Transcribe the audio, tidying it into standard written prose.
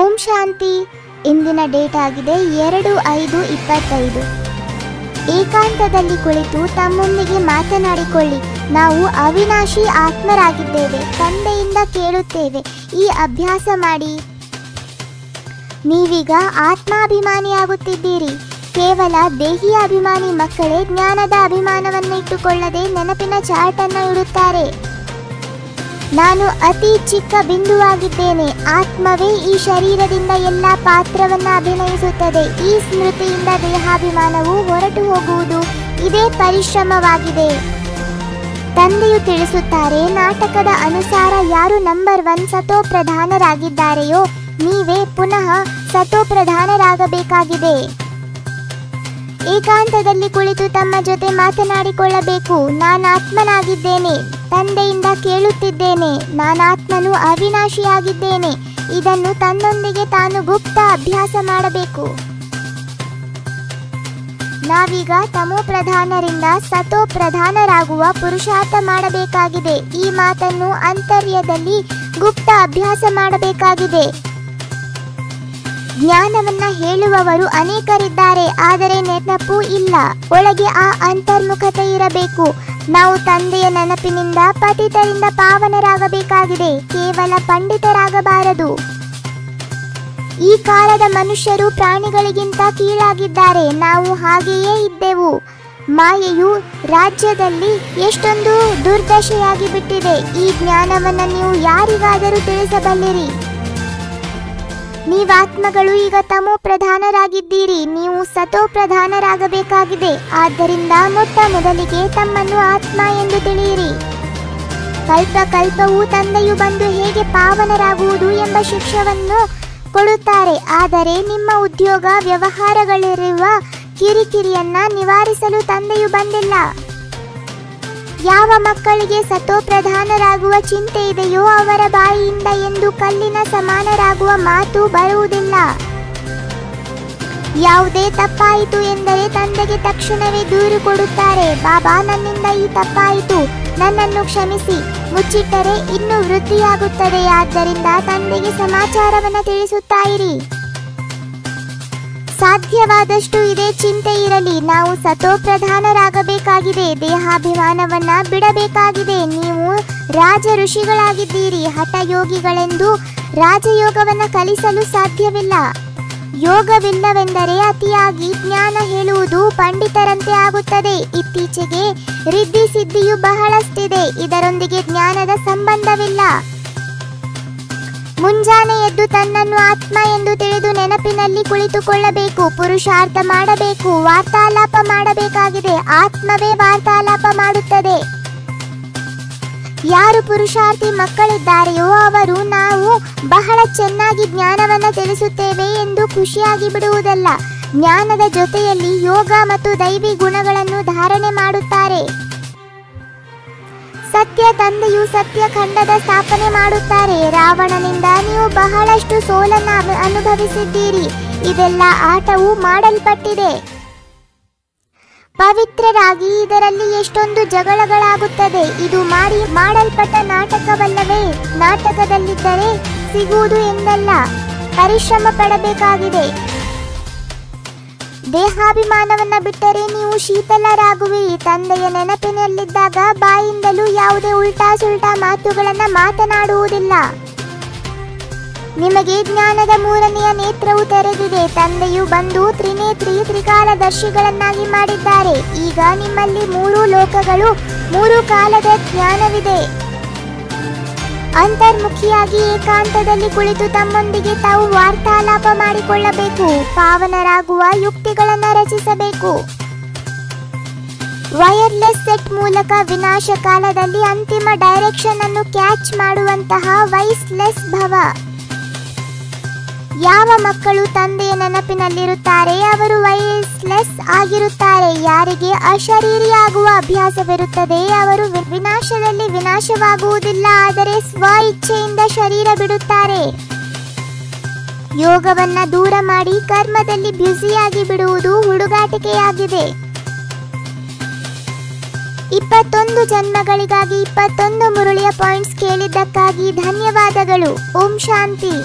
ಓಂ ಶಾಂತಿ. ಇಂದಿನ ಡೇಟ್ ಆಗಿದೆ 2/5/25. ಏಕಾಂತದಲ್ಲಿ ಕುಳಿತು ತಮ್ಮೊಂದಿಗೆ ಮಾತನಾಡಿಕೊಳ್ಳಿ. ನಾವು ಅವಿನಾಶಿ ಆತ್ಮರಾಗಿದ್ದೇವೆ. ತಂದೆಯಿಂದ ಕೇಳುತ್ತೇವೆ. ಈ ಅಭ್ಯಾಸ ಮಾಡಿ. ನೀವೀಗ ಆತ್ಮಾಭಿಮಾನಿಯಾಗುತ್ತಿದ್ದೀರಿ. ಕೇವಲ ದೇಹಿಯ ಅಭಿಮಾನಿ ಮಕ್ಕಳೇ ಜ್ಞಾನದ ಅಭಿಮಾನವನ್ನು ಇಟ್ಟುಕೊಳ್ಳದೆ ನೆನಪಿನ ಚಾರ್ಟನ್ನು ಇಡುತ್ತಾರೆ. ನಾನು ಅತಿ ಚಿಕ್ಕ ಬಿಂದುವಾಗಿದ್ದೇನೆ. ಆತ್ಮವೇ ಈ ಶರೀರದಿಂದ ಎಲ್ಲ ಪಾತ್ರವನ್ನು ಅಭಿನಯಿಸುತ್ತದೆ. ಈ ಸ್ಮೃತಿಯಿಂದ ದೇಹಾಭಿಮಾನವು ಹೊರಟು ಹೋಗುವುದು ಇದೇ ಪರಿಶ್ರಮವಾಗಿದೆ. ತಂದೆಯು ತಿಳಿಸುತ್ತಾರೆ, ನಾಟಕದ ಅನುಸಾರ ಯಾರು ನಂಬರ್ 1 ಸತೋ ಪ್ರಧಾನರಾಗಿದ್ದಾರೆಯೋ ನೀವೇ ಪುನಃ ಸತೋ ಪ್ರಧಾನರಾಗಬೇಕಾಗಿದೆ. ಏಕಾಂತದಲ್ಲಿ ಕುಳಿತು ತಮ್ಮ ಜೊತೆ ಮಾತನಾಡಿಕೊಳ್ಳಬೇಕು. ನಾನಾತ್ಮನಾಗಿದ್ದೇನೆ. ತಂದೆಯಿಂದ ಕೇಳುತ್ತಿದ್ದೇನೆ. ನಾನಾತ್ಮನು ಅವಿನಾಶಿಯಾಗಿದ್ದೇನೆ. ಇದನ್ನು ತನ್ನೊಂದಿಗೆ ತಾನು ಗುಪ್ತ ಅಭ್ಯಾಸ ಮಾಡಬೇಕು. ನಾವೀಗ ತಮೋ ಪ್ರಧಾನರಿಂದ ಸತೋ ಪ್ರಧಾನರಾಗುವ ಪುರುಷಾರ್ಥ ಮಾಡಬೇಕಾಗಿದೆ. ಈ ಮಾತನ್ನು ಅಂತರ್ಯದಲ್ಲಿ ಗುಪ್ತ ಅಭ್ಯಾಸ ಮಾಡಬೇಕಾಗಿದೆ. ಜ್ಞಾನವನ್ನ ಹೇಳುವವರು ಅನೇಕರಿದ್ದಾರೆ, ಆದರೆ ನೆನಪು ಇಲ್ಲ. ಒಳಗೆ ಆ ಅಂತರ್ಮುಖತೆ ಇರಬೇಕು. ನಾವು ತಂದೆಯ ನೆನಪಿನಿಂದ ಪತಿತರಿಂದ ಪಾವನರಾಗಬೇಕಾಗಿದೆ. ಕೇವಲ ಪಂಡಿತರಾಗಬಾರದು. ಈ ಕಾಲದ ಮನುಷ್ಯರು ಪ್ರಾಣಿಗಳಿಗಿಂತ ಕೀಳಾಗಿದ್ದಾರೆ. ನಾವು ಹಾಗೆಯೇ ಇದ್ದೆವು. ಮಾಯೆಯು ರಾಜ್ಯದಲ್ಲಿ ಎಷ್ಟೊಂದು ದುರ್ದಶೆಯಾಗಿ ಬಿಟ್ಟಿದೆ. ಈ ಜ್ಞಾನವನ್ನು ನೀವು ಯಾರಿಗಾದರೂ ತಿಳಿಸಬಲ್ಲಿರಿ. ನೀವಾತ್ಮಗಳು ಈಗ ತಮೋ ಪ್ರಧಾನರಾಗಿದ್ದೀರಿ. ನೀವು ಸತೋ ಪ್ರಧಾನರಾಗಬೇಕಾಗಿದೆ. ಆದ್ದರಿಂದ ಮೊಟ್ಟ ಮೊದಲಿಗೆ ತಮ್ಮನ್ನು ಆತ್ಮ ಎಂದು ತಿಳಿಯಿರಿ. ಕಲ್ಪ ಕಲ್ಪವೂ ತಂದೆಯು ಬಂದು ಹೇಗೆ ಪಾವನರಾಗುವುದು ಎಂಬ ಶಿಕ್ಷೆಯನ್ನು ಕೊಡುತ್ತಾರೆ. ಆದರೆ ನಿಮ್ಮ ಉದ್ಯೋಗ ವ್ಯವಹಾರಗಳಿರುವ ಕಿರಿಕಿರಿಯನ್ನ ನಿವಾರಿಸಲು ತಂದೆಯು ಬಂದಿಲ್ಲ. ಯಾವ ಮಕ್ಕಳಿಗೆ ಸತೋ ಪ್ರಧಾನರಾಗುವ ಚಿಂತೆ ಇದೆಯೋ ಅವರ ಬಾಯಿಯಿಂದ ಎಂದು ಕಲ್ಲಿನ ಸಮಾನರಾಗುವ ಮಾತು ಬರುವುದಿಲ್ಲ. ಯಾವುದೇ ತಪ್ಪಾಯಿತು ಎಂದರೆ ತಂದೆಗೆ ತಕ್ಷಣವೇ ದೂರು ಕೊಡುತ್ತಾರೆ. ಬಾಬಾ, ನನ್ನಿಂದ ಈ ತಪ್ಪಾಯಿತು, ನನ್ನನ್ನು ಕ್ಷಮಿಸಿ. ಮುಚ್ಚಿಟ್ಟರೆ ಇನ್ನೂ ವೃದ್ಧಿಯಾಗುತ್ತದೆ. ಆದ್ದರಿಂದ ತಂದೆಗೆ ಸಮಾಚಾರವನ್ನು ತಿಳಿಸುತ್ತಾ ಇರಿ. ಸಾಧ್ಯವಾದಷ್ಟು ಇದೇ ಚಿಂತೆ ಇರಲಿ. ನಾವು ಸತೋ ಪ್ರಧಾನರಾಗಬೇಕಾಗಿದೆ. ದೇಹಾಭಿಮಾನವನ್ನ ಬಿಡಬೇಕಾಗಿದೆ. ನೀವು ರಾಜ ಋಷಿಗಳಾಗಿದ್ದೀರಿ. ಹಠಯೋಗಿಗಳೆಂದು ರಾಜಯೋಗವನ್ನ ಕಲಿಸಲು ಸಾಧ್ಯವಿಲ್ಲ. ಯೋಗವಿಲ್ಲವೆಂದರೆ ಅತಿಯಾಗಿ ಜ್ಞಾನ ಹೇಳುವುದು ಪಂಡಿತರಂತೆ ಆಗುತ್ತದೆ. ಇತ್ತೀಚೆಗೆ ರಿದ್ಧಿ ಸಿದ್ಧಿಯು ಬಹಳಷ್ಟಿದೆ. ಇದರೊಂದಿಗೆ ಜ್ಞಾನದ ಸಂಬಂಧವಿಲ್ಲ. ಮುಂಜಾನೆ ಎದ್ದು ತನ್ನನ್ನು ಆತ್ಮ ಎಂದು ತಿಳಿದು ನೆನಪಿನಲ್ಲಿ ಕುಳಿತುಕೊಳ್ಳಬೇಕು. ಪುರುಷಾರ್ಥ ಮಾಡಬೇಕು. ವಾರ್ತಾಲಾಪ ಮಾಡಬೇಕಾಗಿದೆ. ಆತ್ಮವೇ ವಾರ್ತಾಲಾಪ ಮಾಡುತ್ತದೆ. ಯಾರು ಪುರುಷಾರ್ಥಿ ಮಕ್ಕಳಿದ್ದಾರೆಯೋ ಅವರು ನಾವು ಬಹಳ ಚೆನ್ನಾಗಿ ಜ್ಞಾನವನ್ನು ತಿಳಿಸುತ್ತೇವೆ ಎಂದು ಖುಷಿಯಾಗಿ ಬಿಡುವುದಲ್ಲ. ಜ್ಞಾನದ ಜೊತೆಯಲ್ಲಿ ಯೋಗ ಮತ್ತು ದೈವಿ ಗುಣಗಳನ್ನು ಧಾರಣೆ ಮಾಡುತ್ತಾರೆ. ಸತ್ಯ ತಂದೆಯು ಸತ್ಯ ಖಂಡದ ಸ್ಥಾಪನೆ ಮಾಡುತ್ತಾರೆ. ರಾವಣನಿಂದ ನೀವು ಬಹಳಷ್ಟು ಸೋಲನ್ನು ಅನುಭವಿಸಿದ್ದೀರಿ. ಇದೆಲ್ಲ ಆಟವು ಮಾಡಲ್ಪಟ್ಟಿದೆ. ಪವಿತ್ರರಾಗಿ ಇದರಲ್ಲಿ ಎಷ್ಟೊಂದು ಜಗಳಗಳಾಗುತ್ತದೆ. ಇದು ಮಾಡಲ್ಪಟ್ಟ ನಾಟಕವಲ್ಲವೇ? ನಾಟಕದಲ್ಲಿದ್ದರೆ ಸಿಗುವುದು ಎಂದಲ್ಲ. ಪರಿಶ್ರಮ ಪಡಬೇಕಾಗಿದೆ. ದೇಹಾಭಿಮಾನವನ್ನ ಬಿಟ್ಟರೆ ನೀವು ಶೀತಲರಾಗುವಿರಿ. ತಂದೆಯ ನೆನಪಿನಲ್ಲಿದ್ದಾಗ ಬಾಯಿಂದಲೂ ಯಾವುದೇ ಉಲ್ಟಾ ಸುಲ್ಟಾ ಮಾತುಗಳನ್ನ ಮಾತನಾಡುವುದಿಲ್ಲ. ನಿಮಗೆ ಜ್ಞಾನದ 3ನೆಯ ನೇತ್ರವು ತೆರೆದಿದೆ. ತಂದೆಯು ಬಂದು ತ್ರಿನೇತ್ರಿ ತ್ರಿಕಾಲದರ್ಶಿಗಳನ್ನಾಗಿ ಮಾಡಿದ್ದಾರೆ. ಈಗ ನಿಮ್ಮಲ್ಲಿ 3 ಲೋಕಗಳು 3 ಕಾಲದ ಜ್ಞಾನವಿದೆ. ಅಂತರ್ಮುಖಿಯಾಗಿ ಏಕಾಂತದಲ್ಲಿ ಕುಳಿತು ತಮ್ಮೊಂದಿಗೆ ತಾವು ವಾರ್ತಾಲಾಪ ಮಾಡಿಕೊಳ್ಳಬೇಕು. ಪಾವನರಾಗುವ ಯುಕ್ತಿಗಳನ್ನು ರಚಿಸಬೇಕು. ವೈರ್ಲೆಸ್ ಸೆಟ್ ಮೂಲಕ ವಿನಾಶ ಕಾಲದಲ್ಲಿ ಅಂತಿಮ ಡೈರೆಕ್ಷನ್ ಅನ್ನು ಕ್ಯಾಚ್ ಮಾಡುವಂತಹ ವೈಸ್ಲೆಸ್ ಭವ. ಯಾವ ಮಕ್ಕಳು ತಂದೆಯ ನೆನಪಿನಲ್ಲಿರುತ್ತಾರೆ ಅವರು ವೈಸ್ಲೆಸ್ ಆಗಿರುತ್ತಾರೆ. ಯಾರಿಗೆ ಅಶರೀರಿಯಾಗುವ ಅಭ್ಯಾಸವಿರುತ್ತದೆ ಅವರು ವಿನಾಶದಲ್ಲಿ ವಿನಾಶವಾಗುವುದಿಲ್ಲ, ಆದರೆ ಸ್ವ ಇಚ್ಛೆಯಿಂದ ಶರೀರ ಬಿಡುತ್ತಾರೆ. ಯೋಗವನ್ನ ದೂರ ಮಾಡಿ ಕರ್ಮದಲ್ಲಿ ಬ್ಯುಸಿಯಾಗಿ ಬಿಡುವುದು ಹುಡುಗಾಟಿಕೆಯಾಗಿದೆ. 21 ಜನ್ಮಗಳಿಗಾಗಿ 21 ಮುರುಳಿಯ ಪಾಯಿಂಟ್ಸ್ ಕೇಳಿದ್ದಕ್ಕಾಗಿ ಧನ್ಯವಾದಗಳು. ಓಂ ಶಾಂತಿ.